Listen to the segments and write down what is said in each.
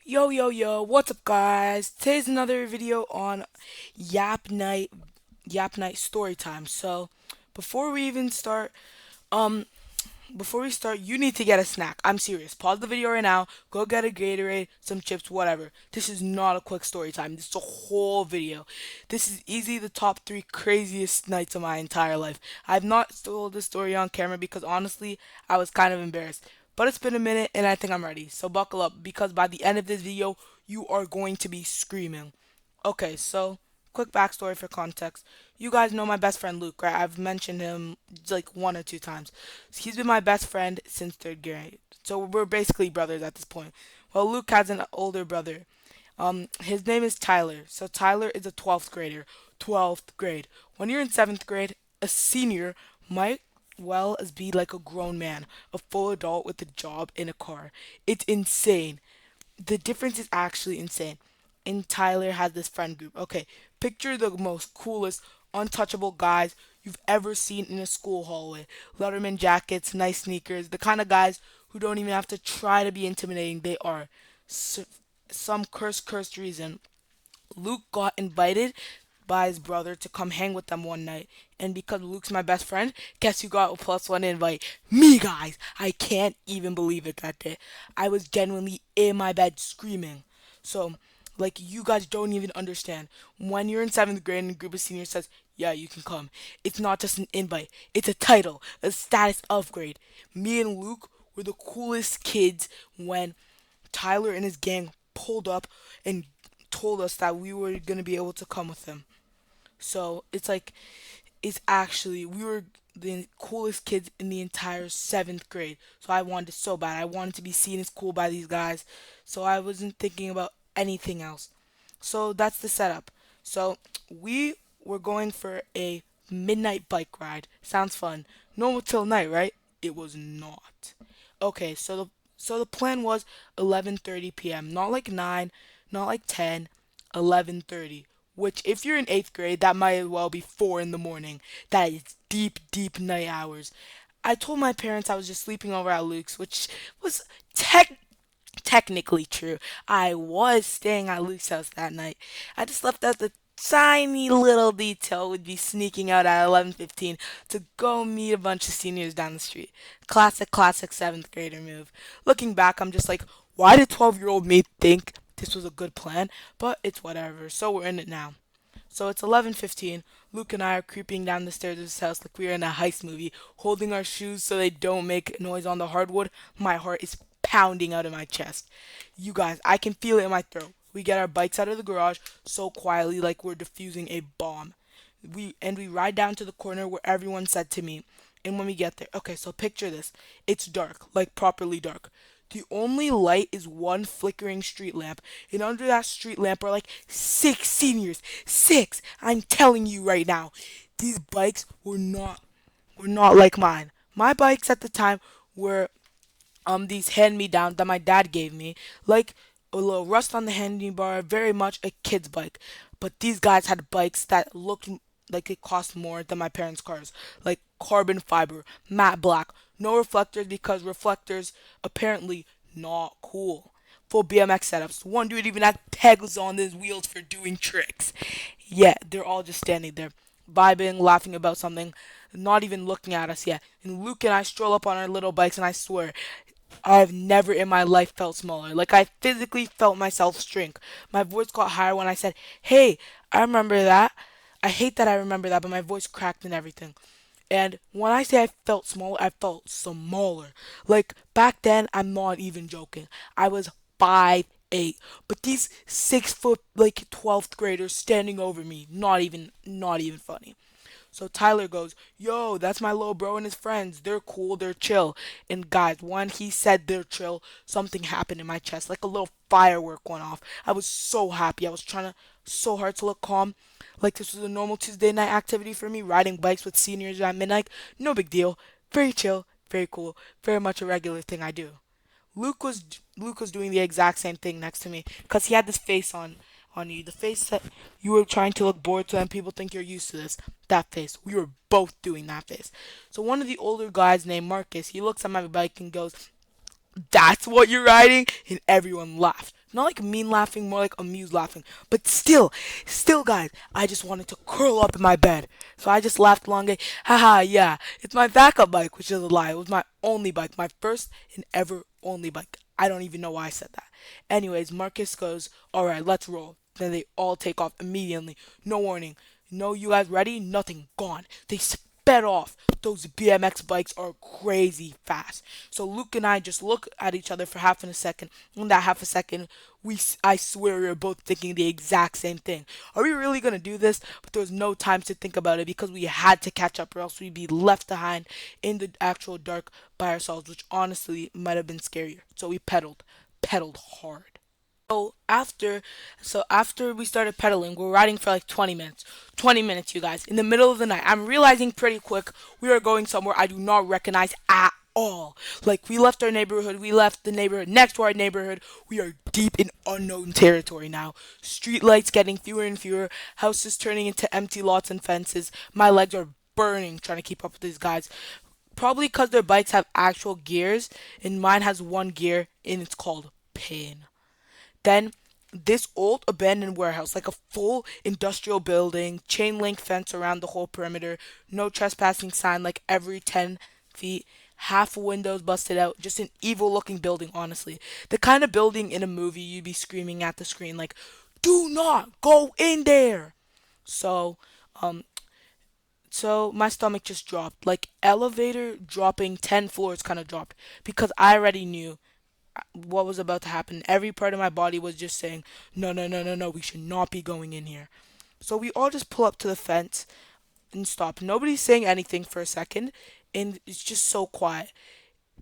Yo, yo, yo, what's up, guys? Today's another video on Yap Night, Yap Night story time. So, before we even start, um, before we start, you need to get a snack. I'm serious. Pause the video right now. Go get a Gatorade, some chips, whatever. This is not a quick story time. This is a whole video. This is easily the top three craziest nights of my entire life. I've not told this story on camera because honestly, I was kind of embarrassed. But it's been a minute and I think I'm ready. So buckle up because by the end of this video, you are going to be screaming. Okay, so quick backstory for context. You guys know my best friend Luke, right? I've mentioned him like one or two times. He's been my best friend since third grade. So we're basically brothers at this point. Well, Luke has an older brother. His name is Tyler. So Tyler is a 12th grader. 12th grade. When you're in 7th grade, a senior might well as be like a grown man, a full adult with a job in a car. It's insane. The difference is actually insane. And Tyler has this friend group. Okay, picture the most coolest, untouchable guys you've ever seen in a school hallway. Letterman jackets, nice sneakers, the kind of guys who don't even have to try to be intimidating. They are. S Some cursed reason, Luke got invited by his brother to come hang with them one night. And because Luke's my best friend, guess who got a plus one invite? Me, guys! I can't even believe it that day. I was genuinely in my bed screaming. So, like, you guys don't even understand. When you're in 7th grade and a group of seniors says, yeah, you can come, it's not just an invite, it's a title, a status upgrade. Me and Luke were the coolest kids when Tyler and his gang pulled up and told us that we were going to be able to come with them. So it's like, it's actually, we were the coolest kids in the entire 7th grade. So I wanted it so bad. I wanted to be seen as cool by these guys. So I wasn't thinking about anything else. So that's the setup. So we were going for a midnight bike ride. Sounds fun. Normal till night, right? It was not. Okay, so the plan was 11:30 p.m. Not like 9, not like 10, 11:30. Which if you're in 8th grade, that might as well be 4 in the morning. That is deep, deep night hours. I told my parents I was just sleeping over at Luke's, which was technically true. I was staying at Luke's house that night. I just left out the tiny little detail would be sneaking out at 11:15 to go meet a bunch of seniors down the street. Classic 7th grader move. Looking back, I'm just like, why did 12-year-old me think this was a good plan? But it's whatever. So we're in it now. So it's 11:15. Luke and I are creeping down the stairs of his house like we are in a heist movie, holding our shoes so they don't make noise on the hardwood. My heart is pounding out of my chest. You guys, I can feel it in my throat. We get our bikes out of the garage so quietly like we're defusing a bomb. We ride down to the corner where everyone said to meet. And when we get there, okay, so picture this. It's dark, like properly dark. The only light is one flickering street lamp, and under that street lamp are like 6 seniors. 6! I'm telling you right now. These bikes were not like mine. My bikes at the time were these hand me downs that my dad gave me, like a little rust on the handlebar, very much a kid's bike. But these guys had bikes that looked like it cost more than my parents' cars, like carbon fiber, matte black, no reflectors because reflectors apparently not cool. Full BMX setups. One dude even had pegs on his wheels for doing tricks. Yeah, they're all just standing there, vibing, laughing about something, not even looking at us yet. And Luke and I stroll up on our little bikes, and I swear, I've never in my life felt smaller. Like I physically felt myself shrink. My voice got higher when I said, "Hey, I remember that." I hate that I remember that, but my voice cracked and everything. And when I say I felt smaller, I felt smaller. Like back then, I'm not even joking. I was 5'8", but these 6 foot like 12th graders standing over me, not even funny. So Tyler goes, yo, that's my little bro and his friends. They're cool, they're chill. And guys, when he said they're chill, something happened in my chest, like a little firework went off. I was so happy. I was trying to so hard to look calm. Like this was a normal Tuesday night activity for me, riding bikes with seniors at midnight. No big deal. Very chill, very cool, very much a regular thing I do. Luke was doing the exact same thing next to me because he had this face on you, the face that you were trying to look bored to, and people think you're used to this. That face, we were both doing that face. So one of the older guys named Marcus, he looks at my bike and goes, "That's what you're riding," and everyone laughed. Not like mean laughing, more like amused laughing. But still, guys, I just wanted to curl up in my bed. So I just laughed along. Haha, yeah, it's my backup bike, which is a lie. It was my only bike, my first and ever only bike. I don't even know why I said that. Anyways, Marcus goes, all right, let's roll. Then they all take off immediately. No warning. No, you guys ready? Nothing. Gone. They sped off. Those BMX bikes are crazy fast. So Luke and I just look at each other for half in a second. In that half a second, I swear we were both thinking the exact same thing. Are we really gonna do this? But there was no time to think about it because we had to catch up, or else we'd be left behind in the actual dark by ourselves, which honestly might have been scarier. So we pedaled hard. So after we started pedaling, we're riding for like 20 minutes. 20 minutes, you guys, in the middle of the night. I'm realizing pretty quick we are going somewhere I do not recognize at all. Like we left our neighborhood, we left the neighborhood next to our neighborhood. We are deep in unknown territory now. Street lights getting fewer and fewer, houses turning into empty lots and fences. My legs are burning trying to keep up with these guys. Probably because their bikes have actual gears, and mine has one gear, and it's called pain. Then this old abandoned warehouse, like a full industrial building, chain link fence around the whole perimeter, no trespassing sign like every 10 feet, half windows busted out, just an evil looking building, honestly. The kind of building in a movie you'd be screaming at the screen, like, do not go in there! So, um, so my stomach just dropped, like elevator dropping 10 floors kind of dropped, because I already knew what was about to happen. Every part of my body was just saying, no, no, no, no, no, we should not be going in here. So we all just pull up to the fence and stop. Nobody's saying anything for a second, and it's just so quiet.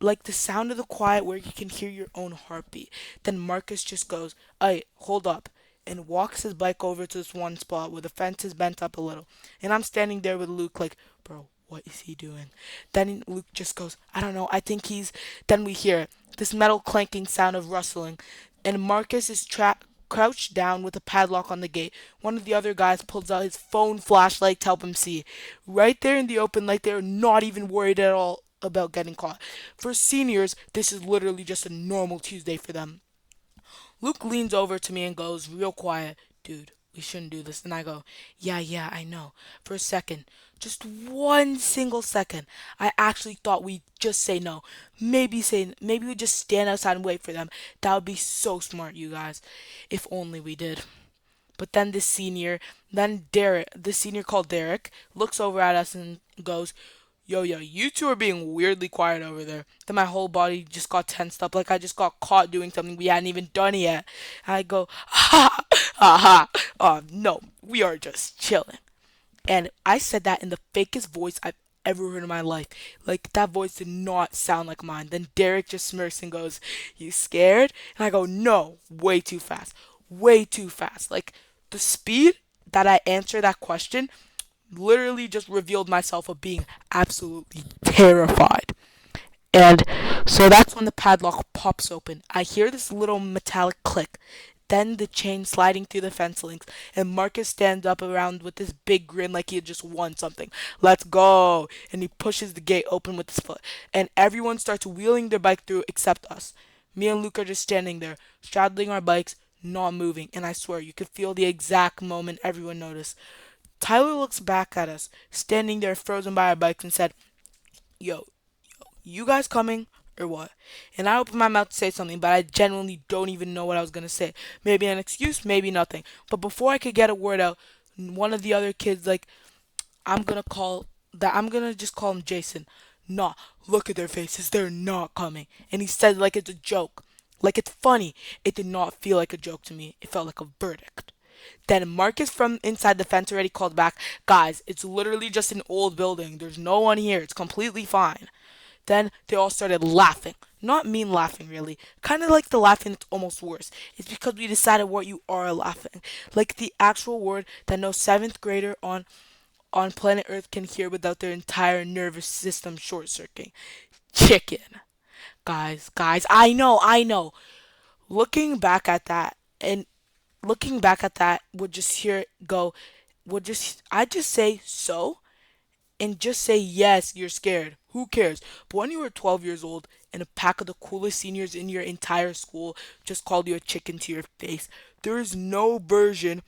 Like the sound of the quiet where you can hear your own heartbeat. Then Marcus just goes, "Hey, hold up," and walks his bike over to this one spot where the fence is bent up a little. And I'm standing there with Luke, like, bro, what is he doing? Then Luke just goes, I don't know, I think he's. Then we hear this metal clanking sound of rustling, and Marcus is crouched down with a padlock on the gate. One of the other guys pulls out his phone flashlight to help him see. Right there in the open, like they're not even worried at all about getting caught. For seniors, this is literally just a normal Tuesday for them. Luke leans over to me and goes, real quiet, dude, we shouldn't do this. And I go, yeah, yeah, I know. For a second, just one single second, I actually thought we'd just say no. Maybe we just stand outside and wait for them. That would be so smart, you guys. If only we did. But then then Derek, the senior called Derek, looks over at us and goes, yo, you two are being weirdly quiet over there. Then my whole body just got tensed up, like I just got caught doing something we hadn't even done yet. And I go, ha, ha, ha. No, we are just chilling. And I said that in the fakest voice I've ever heard in my life. Like, that voice did not sound like mine. Then Derek just smirks and goes, you scared? And I go, no, way too fast. Way too fast. Like, the speed that I answer that question literally just revealed myself of being absolutely terrified. And so that's when the padlock pops open. I hear this little metallic click, then the chain sliding through the fence links, and Marcus stands up around with this big grin like he had just won something. Let's go! And he pushes the gate open with his foot, and everyone starts wheeling their bike through except us. Me and Luke are just standing there, straddling our bikes, not moving, and I swear you could feel the exact moment everyone noticed. Tyler looks back at us, standing there frozen by our bikes, and said, yo, you guys coming or what? And I opened my mouth to say something, but I genuinely don't even know what I was gonna say. Maybe an excuse, maybe nothing. But before I could get a word out, one of the other kids, like, I'm gonna just call him Jason. Nah, look at their faces, they're not coming. And he said like it's a joke. Like it's funny. It did not feel like a joke to me. It felt like a verdict. Then Marcus from inside the fence already called back, guys, it's literally just an old building. There's no one here. It's completely fine. Then they all started laughing. Not mean laughing, really. Kind of like the laughing that's almost worse. It's because we decided what you are laughing. Like the actual word that no seventh grader on planet Earth can hear without their entire nervous system short circuiting. Chicken. Guys, I know. Looking back at that, and looking back at that, would just hear it go, I just say so, and just say yes, you're scared. Who cares? But when you were 12 years old and a pack of the coolest seniors in your entire school just called you a chicken to your face. There is no version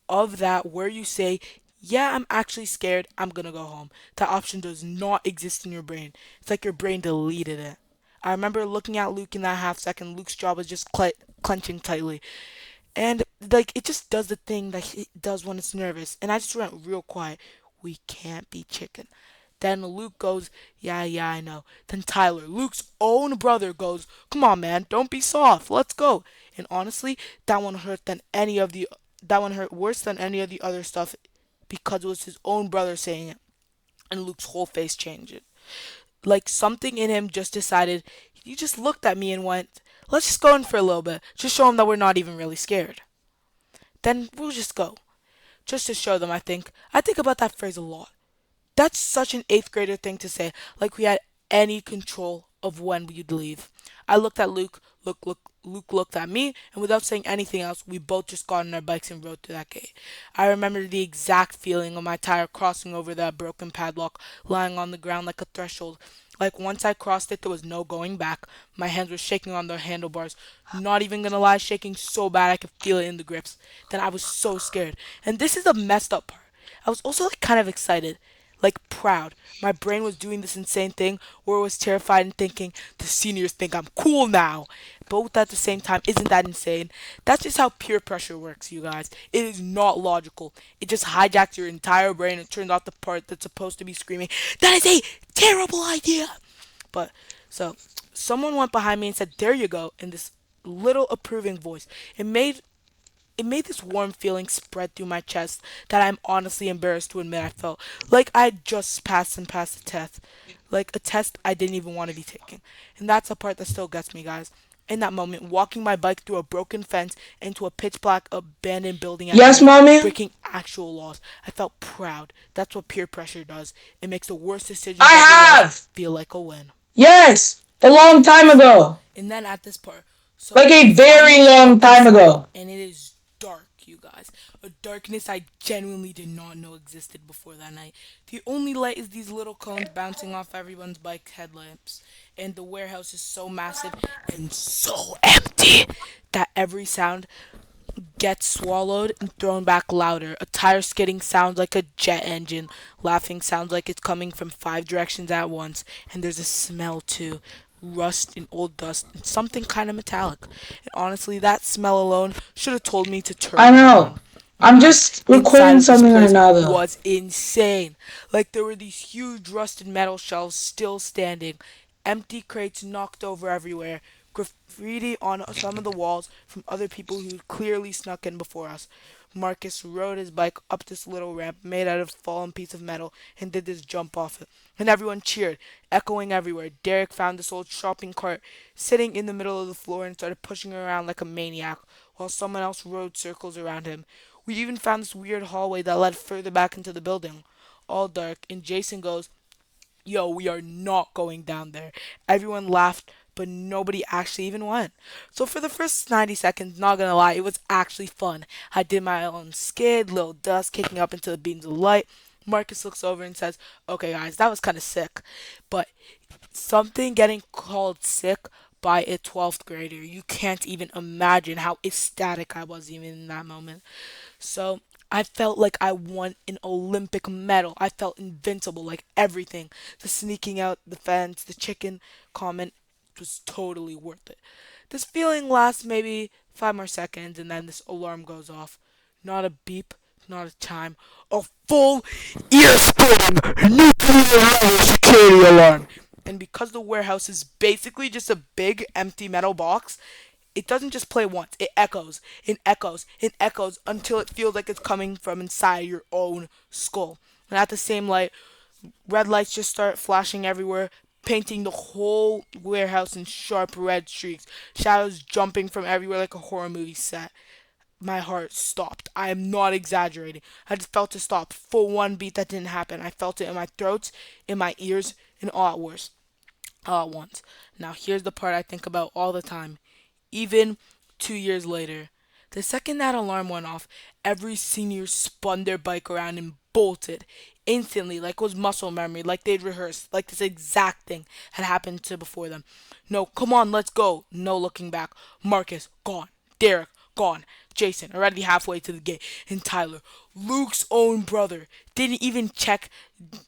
of that where you say, yeah, I'm actually scared, I'm gonna go home. That option does not exist in your brain. It's like your brain deleted it. I remember looking at Luke in that half second. Luke's jaw was just clenching tightly. And like it just does the thing that it does when it's nervous. And I just went real quiet. We can't be chicken. Then Luke goes, yeah, yeah, I know. Then Tyler, Luke's own brother, goes, come on, man, don't be soft. Let's go. And honestly, that one hurt than any of the that one hurt worse than any of the other stuff because it was his own brother saying it. And Luke's whole face changed. Like something in him just decided. He just looked at me and went, let's just go in for a little bit. Just show him that we're not even really scared. Then we'll just go. Just to show them, I think. I think about that phrase a lot. That's such an eighth grader thing to say, like we had any control of when we'd leave. I looked at Luke, Luke looked at me, and without saying anything else, we both just got on our bikes and rode through that gate. I remember the exact feeling of my tire crossing over that broken padlock, lying on the ground like a threshold. Like once I crossed it, there was no going back. My hands were shaking on the handlebars. Not even gonna lie, shaking so bad I could feel it in the grips. Then I was so scared. And this is the messed up part. I was also like kind of excited, like proud. My brain was doing this insane thing where it was terrified and thinking, the seniors think I'm cool now. Both at the same time, isn't that insane? That's just how peer pressure works, you guys. It is not logical. It just hijacks your entire brain and turns off the part that's supposed to be screaming, that is a terrible idea. But so someone went behind me and said, there you go, in this little approving voice. It made this warm feeling spread through my chest that I'm honestly embarrassed to admit I felt. Like I'd just passed a test. Like a test I didn't even want to be taking. And that's the part that still gets me, guys. In that moment, walking my bike through a broken fence into a pitch black abandoned building at Yes, night, mommy. breaking actual laws, I felt proud. That's what peer pressure does. It makes the worst decisions of your I life have. feel like a win. Yes, a long time ago. And then at this part, so Like we a very finally long walk time inside, ago. and it is dark, you guys. A darkness I genuinely did not know existed before that night. The only light is these little cones bouncing off everyone's bike headlamps, and the warehouse is so massive and so empty that every sound gets swallowed and thrown back louder. A tire skidding sounds like a jet engine. Laughing sounds like it's coming from five directions at once. And there's a smell too. Rust and old dust and something kind of metallic. And honestly, that smell alone should have told me to I turn know. around. You I'm guys, just inside recording of this something right place now, though. was insane. Like there were these huge rusted metal shelves still standing, empty crates knocked over everywhere, graffiti on some of the walls from other people who clearly snuck in before us. Marcus rode his bike up this little ramp made out of a fallen piece of metal and did this jump off it. And everyone cheered, echoing everywhere. Derek found this old shopping cart sitting in the middle of the floor and started pushing it around like a maniac, while someone else rode circles around him. We even found this weird hallway that led further back into the building, all dark, and Jason goes, yo, we are not going down there. Everyone laughed, but nobody actually even went. So for the first 90 seconds, not gonna lie, it was actually fun. I did my own skid, little dust kicking up into the beams of light. Marcus looks over and says, okay, guys, that was kind of sick. But something getting called sick by a 12th grader, you can't even imagine how ecstatic I was even in that moment. So I felt like I won an Olympic medal. I felt invincible, like everything. The sneaking out the fence, the chicken comment was totally worth it. This feeling lasts maybe 5 more seconds and then this alarm goes off. Not a beep, not a chime. A full ear splitting nuclear level security alarm. And because the warehouse is basically just a big empty metal box, it doesn't just play once. It echoes and echoes and echoes until it feels like it's coming from inside your own skull. And at the same light, red lights just start flashing everywhere, painting the whole warehouse in sharp red streaks. Shadows jumping from everywhere like a horror movie set. My heart stopped. I am not exaggerating. I just felt it stop for one beat that didn't happen. I felt it in my throat, in my ears, and all at once. Now here's the part I think about all the time even 2 years later. The second that alarm went off, every senior spun their bike around and bolted. instantly, like it was muscle memory, like they'd rehearsed, like this exact thing had happened to before them. No, come on, let's go. No looking back. Marcus, gone. Derek, gone. Jason, already halfway to the gate. And Tyler, Luke's own brother, didn't even check,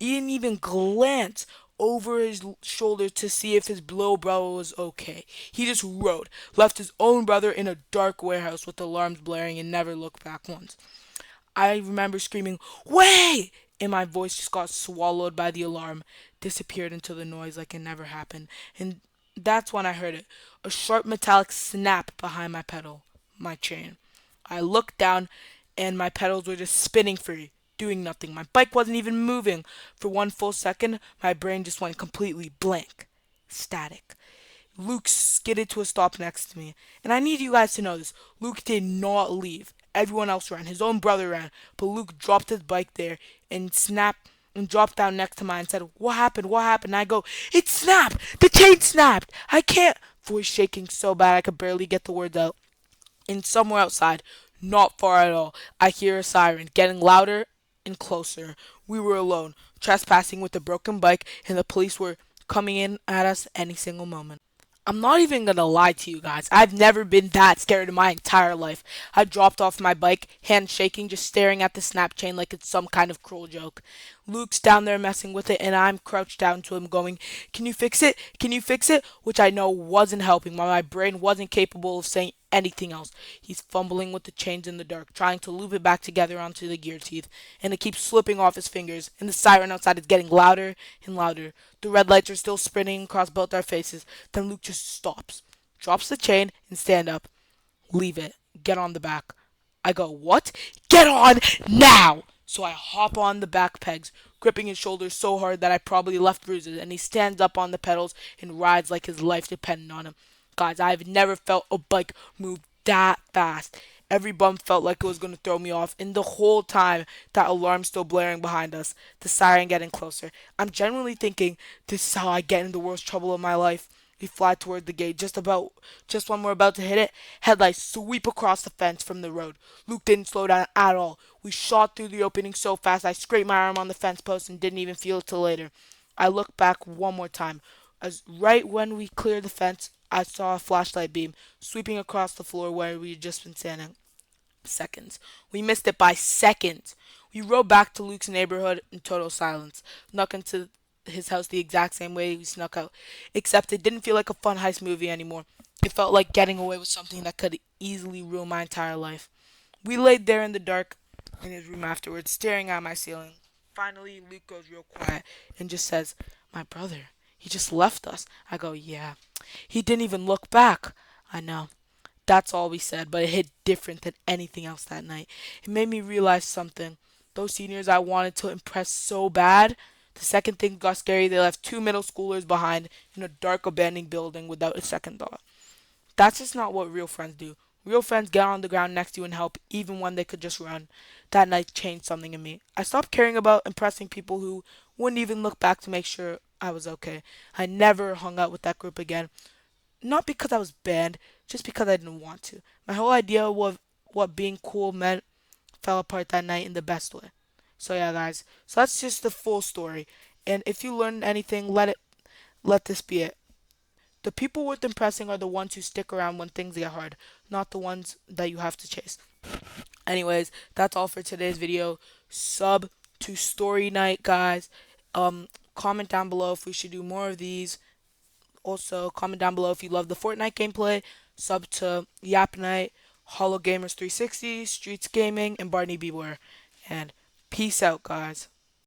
didn't even glance over his shoulder to see if his little brother was okay. He just rode, left his own brother in a dark warehouse with alarms blaring, and never looked back once. I remember screaming, "Wait!" And my voice just got swallowed by the alarm, disappeared into the noise like it never happened. And that's when I heard it, a sharp metallic snap behind my pedal, my chain. I looked down, and my pedals were just spinning free, doing nothing. My bike wasn't even moving. For one full second, my brain just went completely blank, static. Luke skidded to a stop next to me. And I need you guys to know this. Luke did not leave. Everyone else ran. His own brother ran. But Luke dropped his bike there and snapped and dropped down next to mine and said, "What happened? What happened?" And I go, "It snapped! The chain snapped! I can't!" Voice shaking so bad I could barely get the words out. And somewhere outside, not far at all, I hear a siren getting louder and closer. We were alone, trespassing with a broken bike, and the police were coming in at us any single moment. I'm not even gonna lie to you guys. I've never been that scared in my entire life. I dropped off my bike, hands shaking, just staring at the snap chain like it's some kind of cruel joke. Luke's down there messing with it, and I'm crouched down to him going, "Can you fix it? Can you fix it?" Which I know wasn't helping. My brain wasn't capable of saying anything else. He's fumbling with the chains in the dark, trying to loop it back together onto the gear teeth, and it keeps slipping off his fingers, and the siren outside is getting louder and louder. The red lights are still spinning across both our faces. Then Luke just stops, drops the chain, and stand up. "Leave it. Get on the back." I go, "What?" "Get on now!" So I hop on the back pegs, gripping his shoulders so hard that I probably left bruises, and he stands up on the pedals and rides like his life depended on him. Guys, I've never felt a bike move that fast. Every bump felt like it was going to throw me off, and the whole time, that alarm still blaring behind us, the siren getting closer. I'm genuinely thinking, this is how I get in the worst trouble of my life. We fly toward the gate. Just when we're about to hit it, headlights sweep across the fence from the road. Luke didn't slow down at all. We shot through the opening so fast I scraped my arm on the fence post and didn't even feel it till later. I looked back one more time. As right when we cleared the fence, I saw a flashlight beam sweeping across the floor where we had just been standing. Seconds. We missed it by seconds. We rode back to Luke's neighborhood in total silence, snuck into his house the exact same way we snuck out, except it didn't feel like a fun heist movie anymore. It felt like getting away with something that could easily ruin my entire life. We laid there in the dark in his room afterwards, staring at my ceiling. Finally, Luke goes real quiet and just says, "My brother, he just left us." I go, "Yeah. He didn't even look back." I know. That's all we said, but it hit different than anything else that night. It made me realize something. Those seniors I wanted to impress so bad, the second thing got scary, they left two middle schoolers behind in a dark abandoned building without a second thought. That's just not what real friends do. Real friends get on the ground next to you and help, even when they could just run. That night changed something in me. I stopped caring about impressing people who wouldn't even look back to make sure I was okay. I never hung out with that group again. Not because I was banned, just because I didn't want to. My whole idea of what being cool meant fell apart that night in the best way. So yeah, guys. So that's just the full story. And if you learned anything, let this be it. The people worth impressing are the ones who stick around when things get hard, not the ones that you have to chase. Anyways, that's all for today's video. Sub to Story Night, guys. Comment down below if we should do more of these. Also, comment down below if you love the Fortnite gameplay. Sub to Yap Night, Hollow Gamers 360, Streets Gaming, and Barney Beware. And peace out, guys.